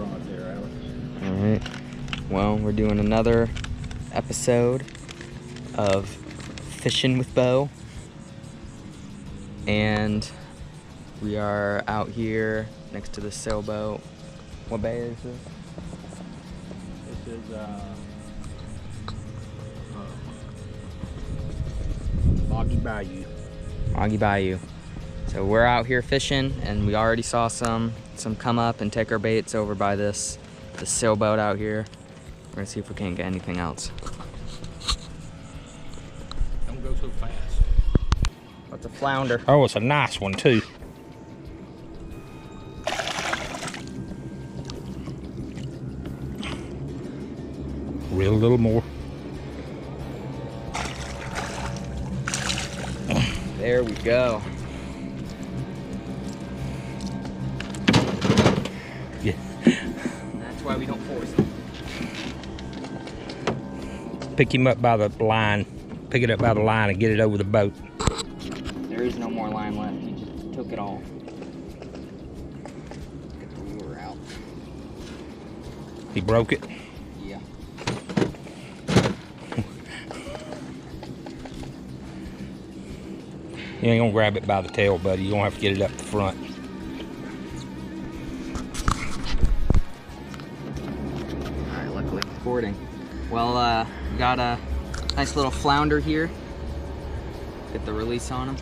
rod there, Alex. Alright. Well, we're doing another episode of Fishing with Bo. And we are out here next to the sailboat. What bay is this? This is Boggy Bayou. Boggy Bayou. So we're out here fishing, and we already saw some come up and take our baits over by this sailboat out here. We're gonna see if we can't get anything else. Don't go so fast. What's a flounder? Oh, it's a nice one too. Reel a little more. There we go. Yeah. That's why we don't force it. Pick him up by the line. Pick it up by the line and get it over the boat. There is no more line left. He just took it all. Get the lure out. He broke it. Yeah. You ain't gonna grab it by the tail, buddy. You gonna have to get it up the front. Alright, luckily it's recording. Well, we got a nice little flounder here. Get the release on him.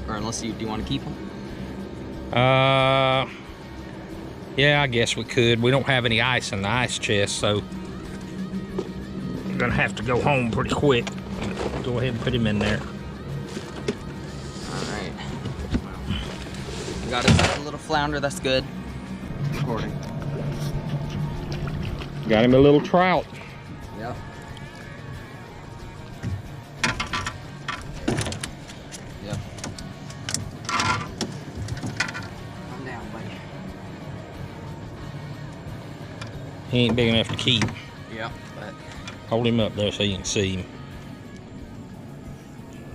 Or unless do you want to keep him? Yeah, I guess we could. We don't have any ice in the ice chest, so I'm gonna have to go home pretty quick. Go ahead and put him in there. Alright. We got a little flounder, that's good. Recording. Got him a little trout. Yep. Yep. Calm down, buddy. He ain't big enough to keep. Yep, but Hold him up there so you can see him.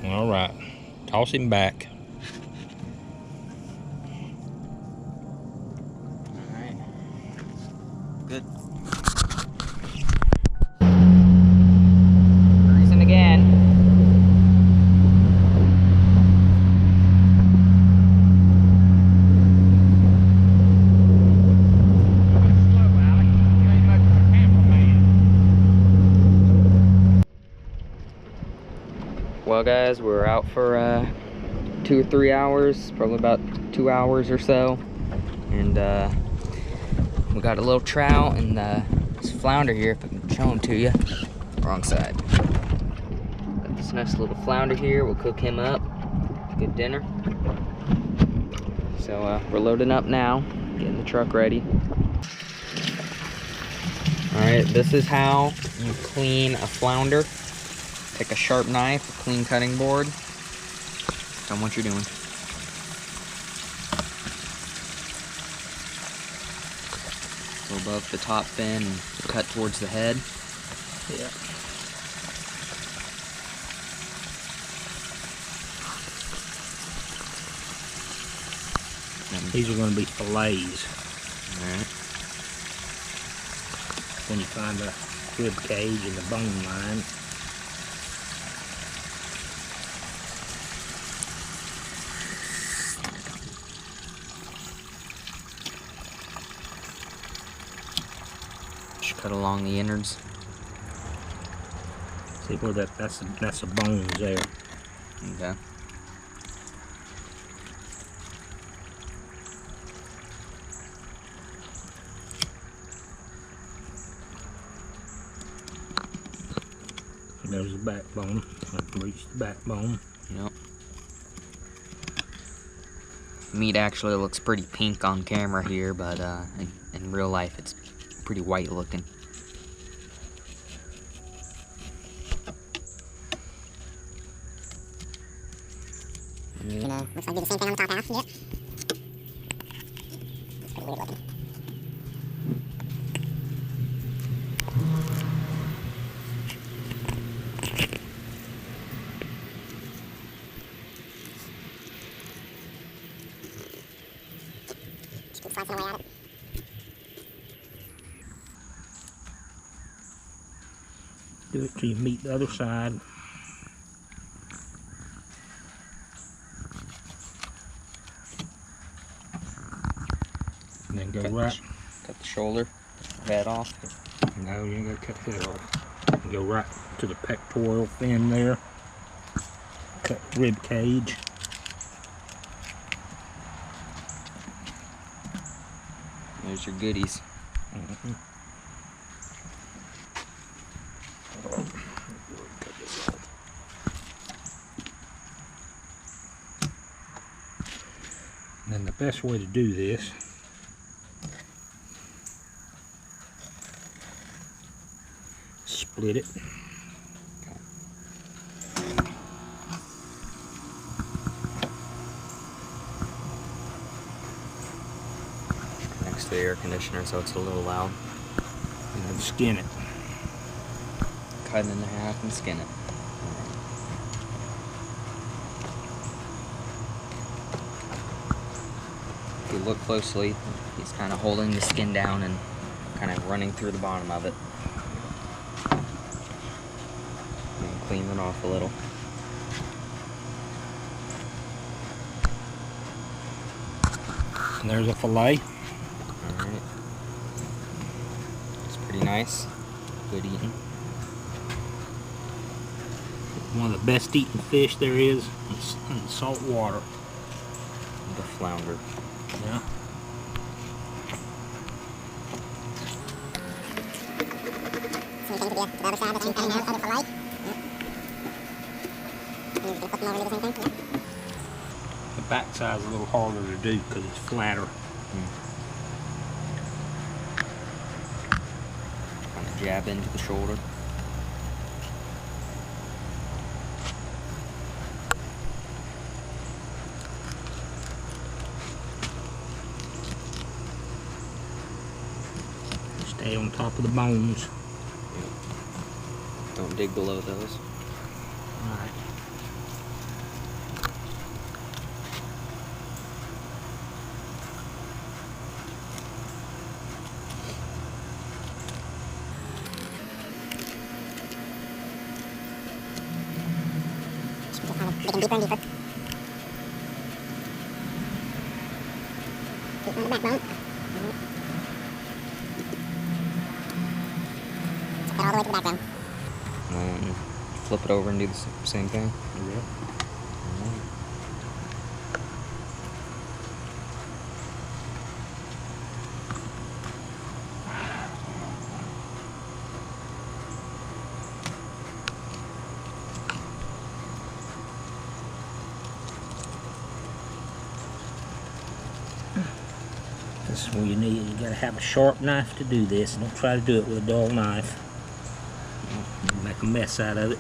All right, toss him back. alright. Good. Freezing again. Well guys, we're out for 2 or 3 hours, probably about 2 hours or so, and we got a little trout and this flounder here, if I can show him to you. Wrong side. Got this nice little flounder here, we'll cook him up, good dinner. So we're loading up now, getting the truck ready. Alright, this is how you clean a flounder. Take a sharp knife, a clean cutting board. Tell them what you're doing. Go above the top fin and cut towards the head. Yeah. These are going to be fillets. Alright. When you find the rib cage and the bone line. Just cut along the innards. See where that's the bones there. Okay. There's the backbone. I've reached the backbone. Yep. Meat actually looks pretty pink on camera here, but in real life it's pretty white looking. Looks like do the same thing on the top half. Yep. It's pretty weird looking. Just keep slicing away at it. Do it till you meet the other side. And then go right. Cut the shoulder, head off. No, you ain't gotta cut the head off. And go right to the pectoral fin there. Cut the rib cage. There's your goodies. Mm-hmm. And then the best way to do this split it. Next to the air conditioner, so it's a little loud. And then skin it. Cut it in half and skin it. If you look closely, he's kind of holding the skin down and kind of running through the bottom of it. And clean it off a little. And there's a fillet. Alright. It's pretty nice. Good eating. One of the best eating fish there is in salt water. The flounder. Yeah. So you can do the other side that you kind of edit the light. And you can flip them over and do the same thing. The back side's a little harder to do because it's flatter. Kind of jab into the shoulder. Stay on top of the bones. Don't dig below those. Alright. Just kind of digging deeper and deeper. Keep on the backbone. Cut all the way to the backbone. And flip it over and do the same thing. Yep. This is what you need. You gotta have a sharp knife to do this. Don't try to do it with a dull knife. You'll make a mess out of it.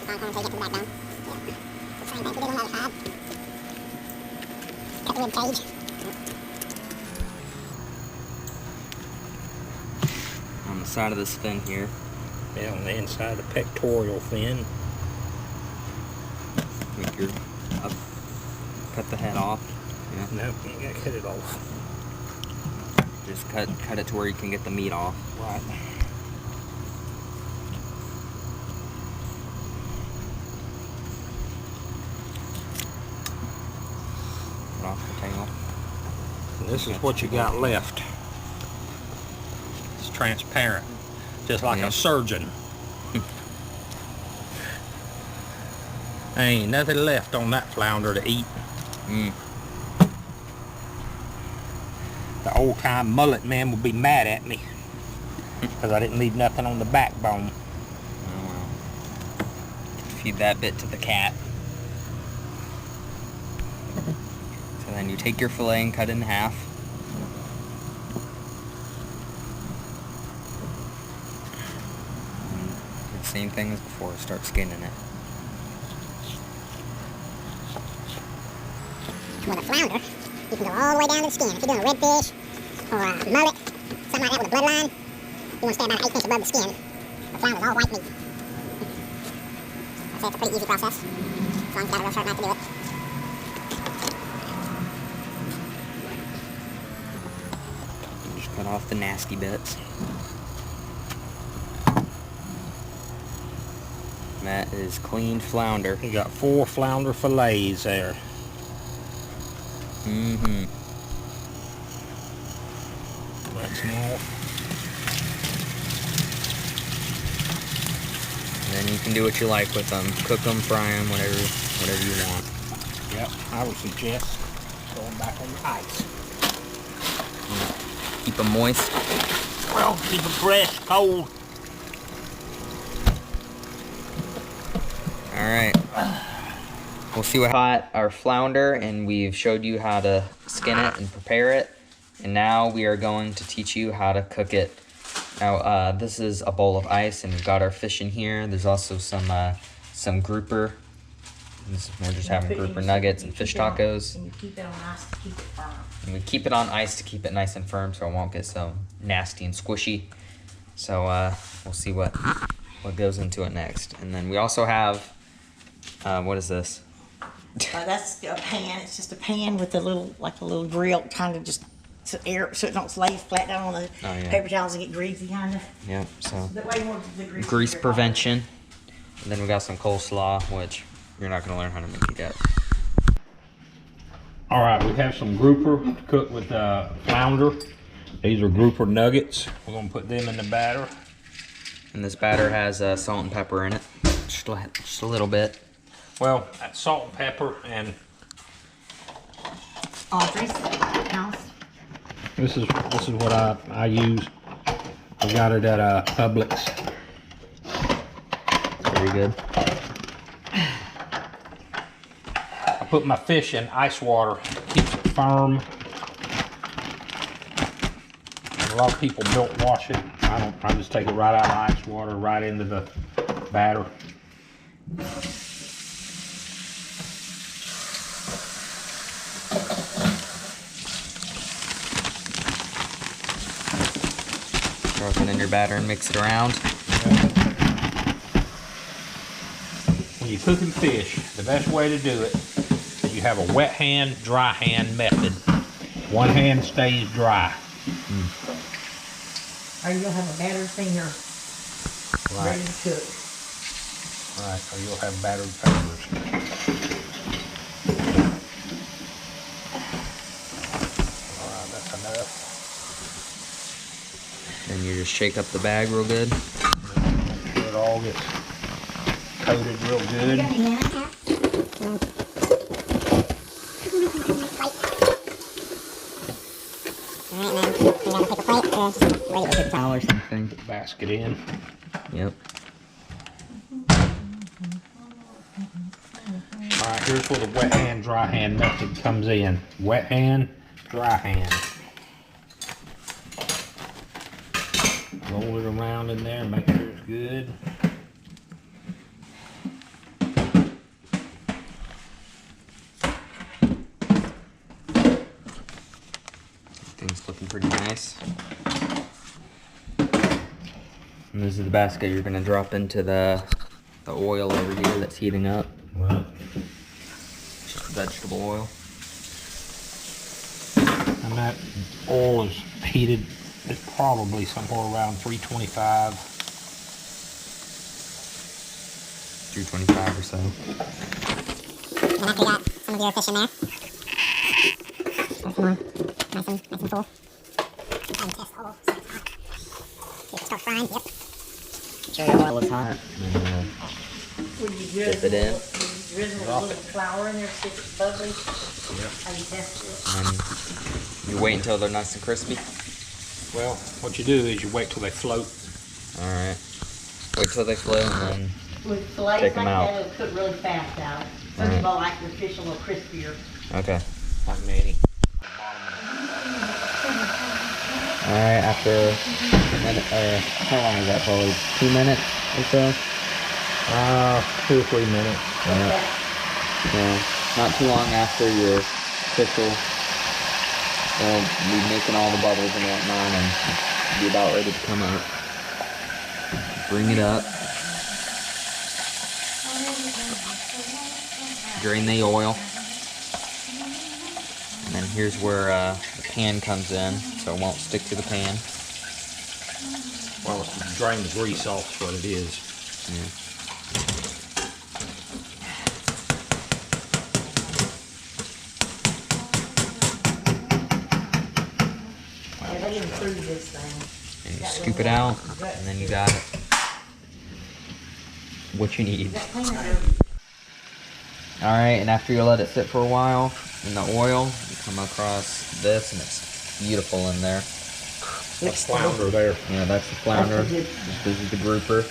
Until you get to the backbone. Yeah. Same thing we did on the other side. Cut the rib cage. On the side of this fin here. Yeah, on the inside of the pectoral fin. Make your up. Cut the head off. Yeah. Nope, you ain't gotta cut it off. Just cut it to where you can get the meat off. Right. Cut off the tail. And this is what you got left. It's transparent, just like Yeah. a surgeon. Ain't nothing left on that flounder to eat. The old time mullet man would be mad at me because I didn't leave nothing on the backbone. Oh well. Feed that bit to the cat. So then you take your fillet and cut it in half. same thing as before. Start skinning it. With a flounder, you can go all the way down to the skin. If you're doing a redfish or a mullet, something like that with a bloodline, you want to stay about 1/8 inch above the skin. The flounder's all white meat. I'd say it's a pretty easy process, as long as you got a real sharp knife to do it. Just cut off the nasty bits. And that is cleaned flounder. You got 4 flounder fillets there. Mm-hmm. That's small. And then you can do what you like with them. Cook them, fry them, whatever you want. Yep, I would suggest going back on the ice. Keep them moist. Well, keep it fresh, cold. Alright. We'll see what caught our flounder, and we've showed you how to skin it and prepare it. And now we are going to teach you how to cook it. Now, this is a bowl of ice, and we've got our fish in here. There's also some grouper. We're just having grouper nuggets and fish tacos. And you keep it on ice to keep it firm. And we keep it on ice to keep it nice and firm so it won't get so nasty and squishy. So we'll see what goes into it next. And then we also have, what is this? That's a pan. It's just a pan with a little, like a little grill, kind of just so it don't lay flat down on the paper towels and get greasy, kind of. Yep. So That way more the grease prevention. And then we got some coleslaw, which you're not gonna learn how to make it yet. All right, we have some grouper to cook with flounder. These are grouper nuggets. We're gonna put them in the batter. And this batter has salt and pepper in it, just a little bit. Well, that's salt and pepper, and Audrey's house. this is what I use. I got it at Publix. Very good. I put my fish in ice water, keeps it firm. And a lot of people don't wash it. I don't. I just take it right out of ice water, right into the batter. Throw it in your batter and mix it around. When you're cooking fish, the best way to do it is you have a wet hand, dry hand method. One hand stays dry. Or you'll have a battered finger ready to cook. Right, or you'll have battered fingers. Alright, that's enough. And you just shake up the bag real good. Make sure it all gets coated real good. Towel or something. Put the basket in. Yep. Alright, here's where the wet hand, dry hand method comes in. Wet hand, dry hand. Roll it around in there and make sure it's good. Things looking pretty nice. And this is the basket you're gonna drop into the oil over here that's heating up. Right. Just vegetable oil. And that oil is heated at probably somewhere around 325. 325 or so. And after you got some of your fish in there, that's more nice and full. And test the oil, so it's hot. See if it starts frying, yep. Sure the oil is hot. Would you Dip it in. drizzle a little flour in there so it's bubbly? Yep. How you test it? And you wait until they're nice and crispy. Well, what you do is you wait till they float. Alright. Wait till they float and then With fillets Take like 'em out. that, it'll cook really fast out. Some Alright. people like their fish a little crispier. okay. Like Manny. Alright, after a minute, how long is that, probably 2 minutes or so? 2 or 3 minutes. Yeah, not too long after your official, they'll be making all the bubbles and whatnot and be about ready to come up. Bring it up. Drain the oil. And then here's where the pan comes in, so it won't stick to the pan. Well, it's drain the grease off is what it is. Yeah. They improved this thing. And you scoop it out, and then you got what you need. Alright, and after you let it sit for a while in the oil, you come across this, and it's beautiful in there. That's flounder there. Yeah, that's the flounder. That's the This is the grouper.